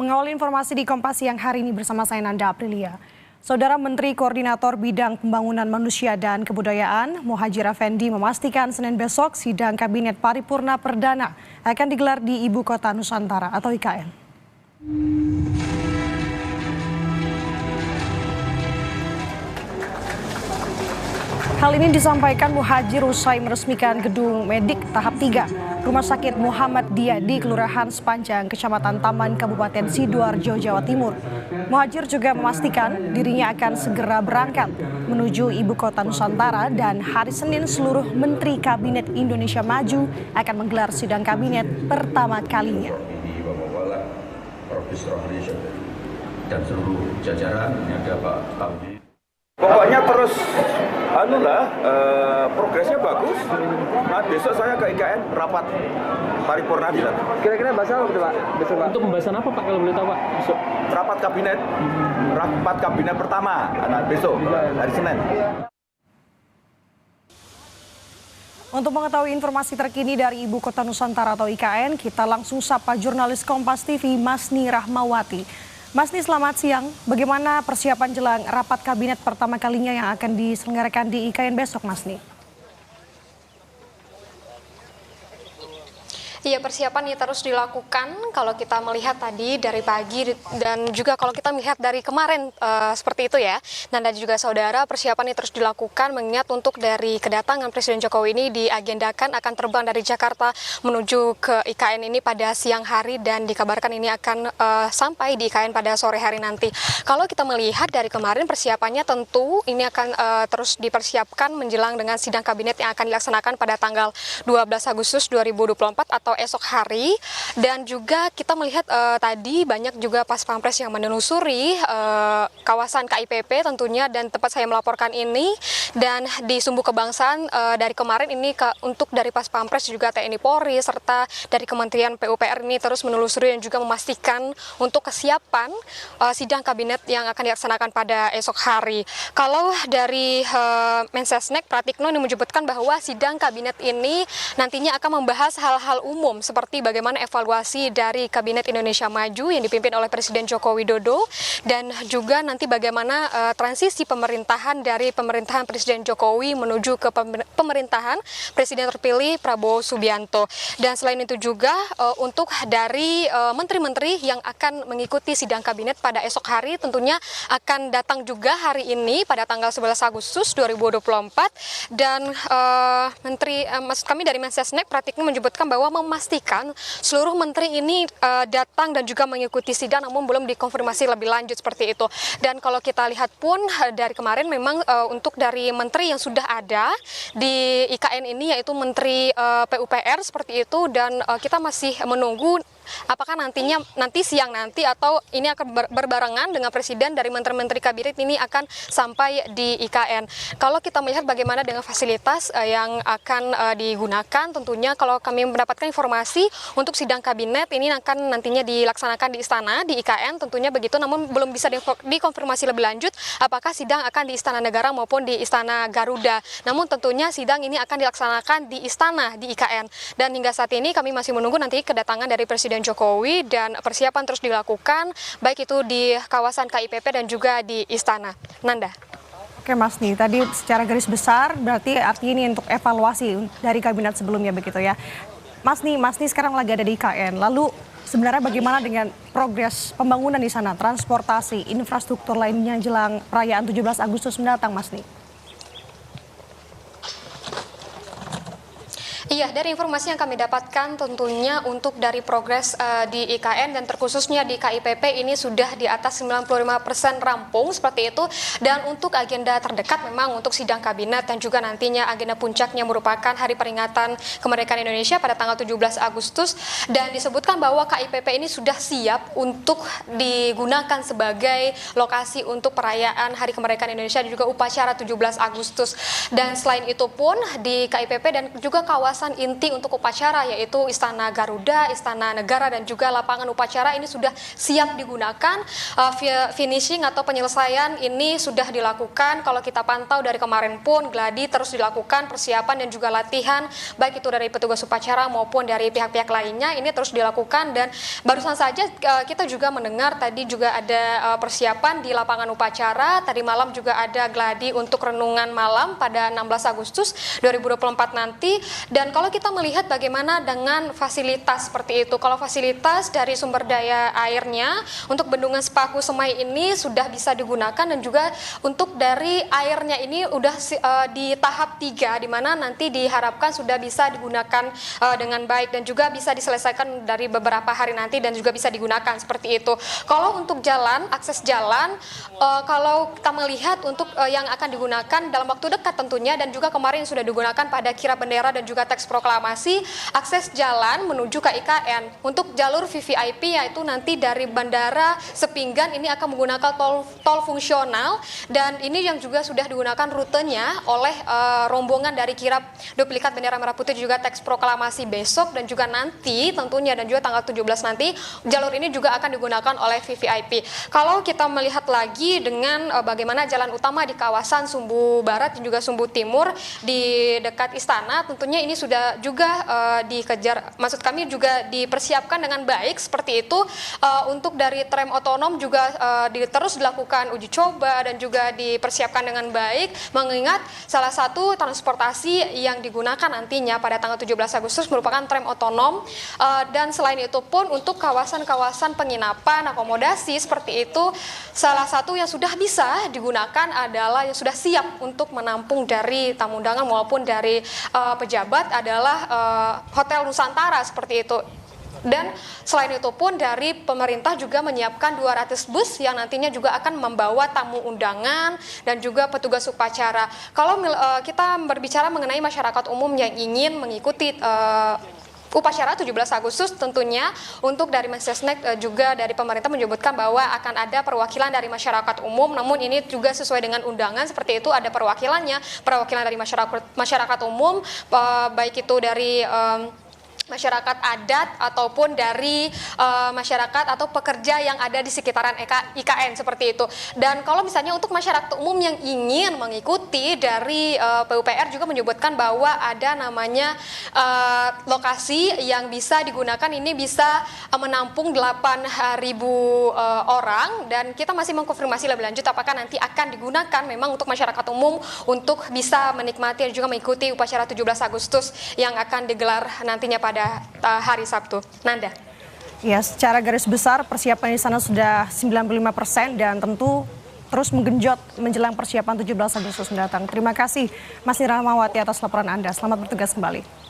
Mengawali informasi di Kompas Siang hari ini bersama saya Nanda Aprilia. Saudara Menteri Koordinator Bidang Pembangunan Manusia dan Kebudayaan, Muhadjir Effendi memastikan Senin besok sidang Kabinet Paripurna Perdana akan digelar di Ibu Kota Nusantara atau IKN. Hal ini disampaikan Muhadjir usai meresmikan gedung medik tahap 3 Rumah Sakit Muhammad Dia di Kelurahan Sepanjang, Kecamatan Taman, Kabupaten Sidoarjo, Jawa Timur. Muhadjir juga memastikan dirinya akan segera berangkat menuju Ibu Kota Nusantara dan hari Senin seluruh Menteri Kabinet Indonesia Maju akan menggelar sidang kabinet pertama kalinya. Dan seluruh jajaran ini ada Pak Taudi. Pokoknya terus progresnya bagus. Nah, besok saya ke IKN rapat paripurna dilan. Kira-kira bahas apa Pak? Besok Pak. Untuk pembahasan apa Pak kalau boleh tahu Pak? Besok. Rapat kabinet pertama. Nah, besok hari Senin. Untuk mengetahui informasi terkini dari Ibu Kota Nusantara atau IKN, kita langsung sapa jurnalis Kompas TV Masni Rahmawati. Masni, selamat siang. Bagaimana persiapan jelang rapat kabinet pertama kalinya yang akan diselenggarakan di IKN besok, Masni? Iya, persiapan ini terus dilakukan kalau kita melihat tadi dari pagi dan juga kalau kita melihat dari kemarin seperti itu ya. Dan juga saudara, persiapan ini terus dilakukan mengingat untuk dari kedatangan Presiden Jokowi ini diagendakan akan terbang dari Jakarta menuju ke IKN ini pada siang hari dan dikabarkan ini akan sampai di IKN pada sore hari nanti. Kalau kita melihat dari kemarin persiapannya tentu ini akan terus dipersiapkan menjelang dengan sidang kabinet yang akan dilaksanakan pada tanggal 12 Agustus 2024 atau esok hari. Dan juga kita melihat tadi banyak juga pas pampres yang menelusuri kawasan KIPP tentunya, dan tempat saya melaporkan ini dan di Sumbu Kebangsaan dari kemarin ini untuk dari pas pampres juga TNI Polri serta dari Kementerian PUPR ini terus menelusuri dan juga memastikan untuk kesiapan sidang kabinet yang akan dilaksanakan pada esok hari. Kalau dari Mensesnek Pratikno ini menyebutkan bahwa sidang kabinet ini nantinya akan membahas hal-hal umum seperti bagaimana evaluasi dari Kabinet Indonesia Maju yang dipimpin oleh Presiden Joko Widodo dan juga nanti bagaimana transisi pemerintahan dari pemerintahan Presiden Jokowi menuju ke pemerintahan Presiden terpilih Prabowo Subianto. Dan selain itu juga untuk dari menteri-menteri yang akan mengikuti sidang kabinet pada esok hari tentunya akan datang juga hari ini pada tanggal 11 Agustus 2024 dan maksud kami dari Mensesnek Pratikno menyebutkan bahwa memastikan seluruh menteri ini datang dan juga mengikuti sidang, namun belum dikonfirmasi lebih lanjut seperti itu. Dan kalau kita lihat pun dari kemarin memang untuk dari menteri yang sudah ada di IKN ini yaitu Menteri PUPR seperti itu, dan kita masih menunggu apakah nanti siang nanti atau ini akan berbarengan dengan presiden dari menteri-menteri kabinet ini akan sampai di IKN. Kalau kita melihat bagaimana dengan fasilitas yang akan digunakan, tentunya kalau kami mendapatkan informasi untuk sidang kabinet ini akan nantinya dilaksanakan di istana, di IKN tentunya begitu, namun belum bisa dikonfirmasi lebih lanjut apakah sidang akan di Istana Negara maupun di Istana Garuda. Namun tentunya sidang ini akan dilaksanakan di istana, di IKN. Dan hingga saat ini kami masih menunggu nanti kedatangan dari Presiden Jokowi dan persiapan terus dilakukan baik itu di kawasan KIPP dan juga di istana. Nanda. Oke Masni, tadi secara garis besar berarti artinya ini untuk evaluasi dari kabinet sebelumnya begitu ya. Masni sekarang lagi ada di IKN. Lalu sebenarnya bagaimana dengan progres pembangunan di sana, transportasi, infrastruktur lainnya jelang perayaan 17 Agustus mendatang, Masni? Iya, dari informasi yang kami dapatkan tentunya untuk dari progres di IKN dan terkhususnya di KIPP ini sudah di atas 95% rampung seperti itu. Dan untuk agenda terdekat memang untuk sidang kabinet dan juga nantinya agenda puncaknya merupakan hari peringatan kemerdekaan Indonesia pada tanggal 17 Agustus. Dan disebutkan bahwa KIPP ini sudah siap untuk digunakan sebagai lokasi untuk perayaan hari kemerdekaan Indonesia dan juga upacara 17 Agustus. Dan selain itu pun di KIPP dan juga kawasan kawasan inti untuk upacara yaitu Istana Garuda, Istana Negara dan juga lapangan upacara ini sudah siap digunakan. Finishing atau penyelesaian ini sudah dilakukan. Kalau kita pantau dari kemarin pun gladi terus dilakukan, persiapan dan juga latihan baik itu dari petugas upacara maupun dari pihak-pihak lainnya ini terus dilakukan. Dan barusan saja kita juga mendengar tadi juga ada persiapan di lapangan upacara. Tadi malam juga ada gladi untuk renungan malam pada 16 Agustus 2024 nanti. Dan kalau kita melihat bagaimana dengan fasilitas seperti itu, kalau fasilitas dari sumber daya airnya untuk Bendungan Sepaku Semai ini sudah bisa digunakan, dan juga untuk dari airnya ini udah di tahap 3 di mana nanti diharapkan sudah bisa digunakan dengan baik dan juga bisa diselesaikan dari beberapa hari nanti dan juga bisa digunakan seperti itu. Kalau untuk jalan, akses jalan, kalau kita melihat untuk yang akan digunakan dalam waktu dekat tentunya, dan juga kemarin sudah digunakan pada kirap bendera dan juga teks proklamasi, akses jalan menuju ke IKN. Untuk jalur VVIP yaitu nanti dari Bandara Sepinggan ini akan menggunakan tol fungsional, dan ini yang juga sudah digunakan rutenya oleh rombongan dari kirap duplikat bendera merah putih juga teks proklamasi besok dan juga nanti tentunya, dan juga tanggal 17 nanti jalur ini juga akan digunakan oleh VVIP. Kalau kita melihat lagi dengan bagaimana jalan utama di kawasan Sumbu Barat dan juga Sumbu Timur di dekat istana, tentunya ini sudah juga dikejar, maksud kami juga dipersiapkan dengan baik seperti itu. Untuk dari tram otonom juga terus dilakukan uji coba dan juga dipersiapkan dengan baik, mengingat salah satu transportasi yang digunakan nantinya pada tanggal 17 Agustus merupakan tram otonom. Dan selain itu pun untuk kawasan-kawasan penginapan, akomodasi seperti itu, salah satu yang sudah bisa digunakan adalah yang sudah siap untuk menampung dari tamu undangan maupun dari pejabat adalah Hotel Nusantara seperti itu. Dan selain itu pun dari pemerintah juga menyiapkan 200 bus yang nantinya juga akan membawa tamu undangan dan juga petugas upacara. Kalau kita berbicara mengenai masyarakat umum yang ingin mengikuti upacara 17 Agustus, tentunya untuk dari Mensesnek juga dari pemerintah menyebutkan bahwa akan ada perwakilan dari masyarakat umum, namun ini juga sesuai dengan undangan seperti itu, ada perwakilan dari masyarakat umum, baik itu dari masyarakat adat ataupun dari masyarakat atau pekerja yang ada di sekitaran IKN seperti itu. Dan kalau misalnya untuk masyarakat umum yang ingin mengikuti dari PUPR juga menyebutkan bahwa ada namanya lokasi yang bisa digunakan, ini bisa menampung 8.000 orang, dan kita masih mengkonfirmasi lebih lanjut apakah nanti akan digunakan memang untuk masyarakat umum untuk bisa menikmati dan juga mengikuti upacara 17 Agustus yang akan digelar nantinya pada hari Sabtu. Nanda. Ya, secara garis besar persiapan di sana sudah 95% dan tentu terus menggenjot menjelang persiapan 17 Agustus mendatang. Terima kasih Mas Rahmawati atas laporan Anda. Selamat bertugas kembali.